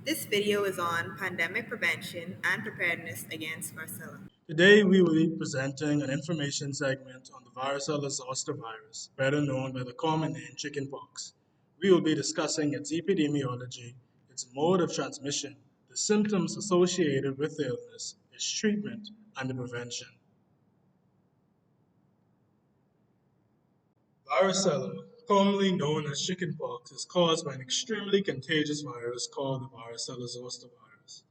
This video is on pandemic prevention and preparedness against varicella. Today, we will be presenting an information segment on the varicella zoster virus, better known by the common name chickenpox. We will be discussing its epidemiology, its mode of transmission, the symptoms associated with the illness, its treatment, and the prevention. Varicella, commonly known as chickenpox, is caused by an extremely contagious virus called the varicella zoster virus.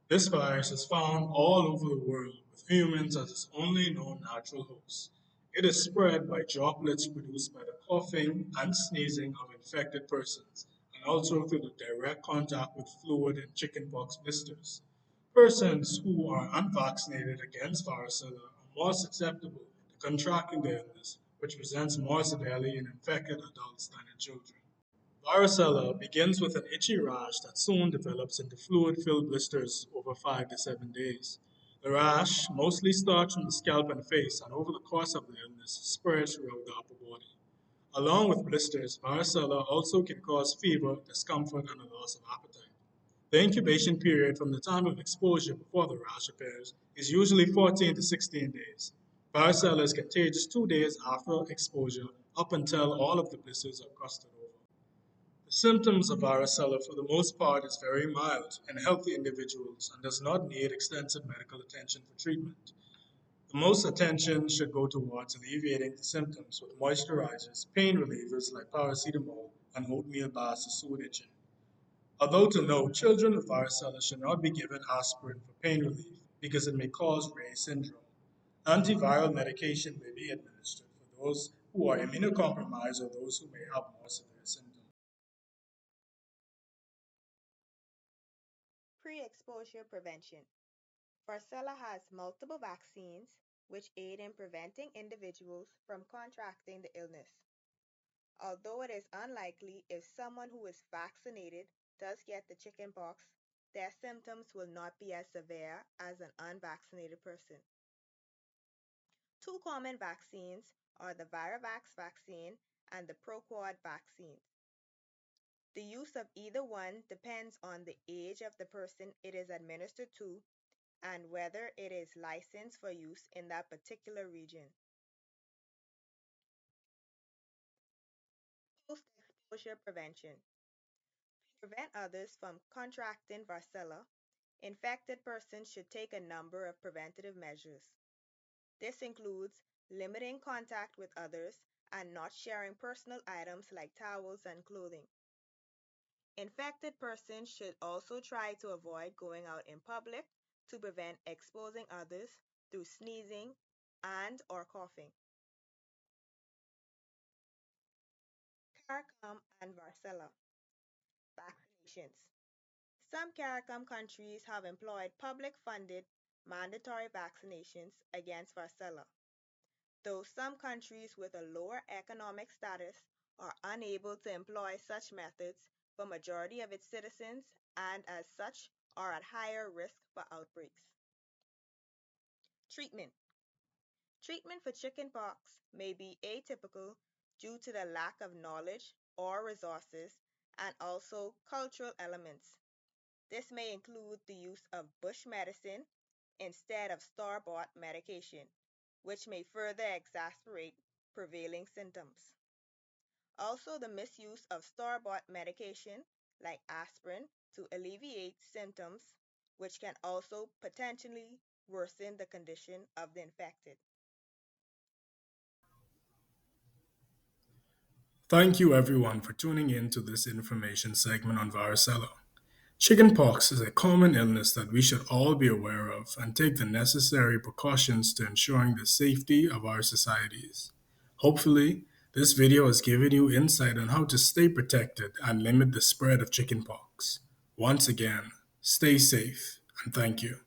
This virus is found all over the world, with humans as its only known natural host. It is spread by droplets produced by the coughing and sneezing of infected persons, and also through the direct contact with fluid and chickenpox blisters. Persons who are unvaccinated against varicella are more susceptible to contracting the illness, which presents more severely in infected adults than in children. Varicella begins with an itchy rash that soon develops into fluid-filled blisters over 5 to 7 days. The rash mostly starts from the scalp and face, and over the course of the illness spreads throughout the upper body. Along with blisters, varicella also can cause fever, discomfort, and a loss of appetite. The incubation period from the time of exposure before the rash appears is usually 14 to 16 days. Varicella is contagious 2 days after exposure up until all of the blisters are crusted over. The symptoms of varicella, for the most part, is very mild in healthy individuals and does not need extensive medical attention for treatment. The most attention should go towards alleviating the symptoms with moisturizers, pain relievers like paracetamol, and oatmeal baths to soothe itching. Although to note, children with varicella should not be given aspirin for pain relief because it may cause Reye syndrome. Antiviral medication may be administered for those who are immunocompromised or those who may have more severe symptoms. Pre-exposure prevention. Varicella has multiple vaccines which aid in preventing individuals from contracting the illness. Although it is unlikely if someone who is vaccinated does get the chickenpox, their symptoms will not be as severe as an unvaccinated person. Two common vaccines are the Viravax vaccine and the Proquad vaccine. The use of either one depends on the age of the person it is administered to and whether it is licensed for use in that particular region. Post-exposure prevention. To prevent others from contracting varicella, infected persons should take a number of preventative measures. This includes limiting contact with others and not sharing personal items like towels and clothing. Infected persons should also try to avoid going out in public to prevent exposing others through sneezing and or coughing. CARICOM and varicella vaccinations. Some CARICOM countries have employed public-funded mandatory vaccinations against varicella, though some countries with a lower economic status are unable to employ such methods for majority of its citizens and as such are at higher risk for outbreaks. Treatment. Treatment for chickenpox may be atypical due to the lack of knowledge or resources and also cultural elements. This may include the use of bush medicine instead of store-bought medication, which may further exacerbate prevailing symptoms. Also, the misuse of store-bought medication like aspirin to alleviate symptoms, which can also potentially worsen the condition of the infected. Thank you everyone for tuning in to this information segment on varicella. Chickenpox is a common illness that we should all be aware of and take the necessary precautions to ensuring the safety of our societies. Hopefully, this video has given you insight on how to stay protected and limit the spread of chickenpox. Once again, stay safe and thank you.